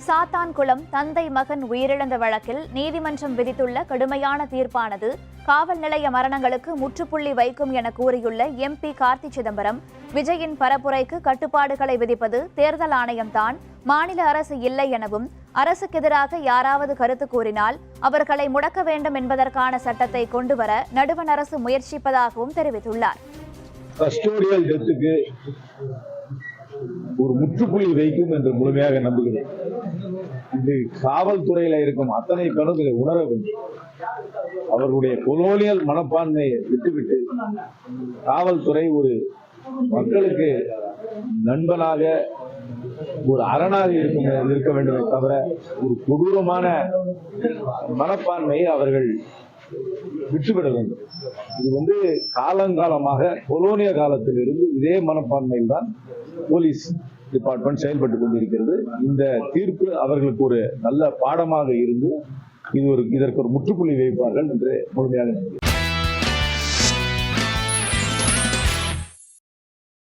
சாத்தான்குளம் தந்தை மகன் உயிரிழந்த வழக்கில் நீதிமன்றம் விதித்துள்ள கடுமையான தீர்ப்பானது காவல் நிலைய மரணங்களுக்கு முற்றுப்புள்ளி வைக்கும் என கூறியுள்ள எம்பி கார்த்தி சிதம்பரம், விஜயின் பரப்புரைக்கு கட்டுப்பாடுகளை விதிப்பது தேர்தல் ஆணையம்தான், மாநில அரசு இல்லை எனவும், அரசுக்கு எதிராக யாராவது கருத்து கூறினால் அவர்களை முடக்க வேண்டும் என்பதற்கான சட்டத்தை கொண்டுவர நடுவண் அரசு முயற்சிப்பதாகவும் தெரிவித்துள்ளார். ஒரு முற்றுப்புள்ளி வைக்கும் என்று முழுமையாக நம்புகிறேன். இது காவல்துறையில இருக்கும் அத்தனை பேரும் இதை உணர வேண்டும். அவர்களுடைய கொலோனியல் மனப்பான்மையை விட்டுவிட்டு காவல்துறை ஒரு மக்களுக்கு நண்பனாக, ஒரு அரணாக இருக்க வேண்டுமே தவிர ஒரு கொடூரமான மனப்பான்மையை அவர்கள் விட்டுவிட வேண்டும். இது காலங்காலமாக கொலோனிய காலத்தில் இருந்து இதே மனப்பான்மையில் தான் போலீஸ் டிபார்ட்மெண்ட் செயல்பட்டுக் கொண்டிருக்கிறது. இந்த தீர்ப்பு அவர்களுக்கு ஒரு நல்ல பாடமாக இருந்து இதற்கு ஒரு முற்றுப்புள்ளி வைப்பார்கள் என்று முழுமையாக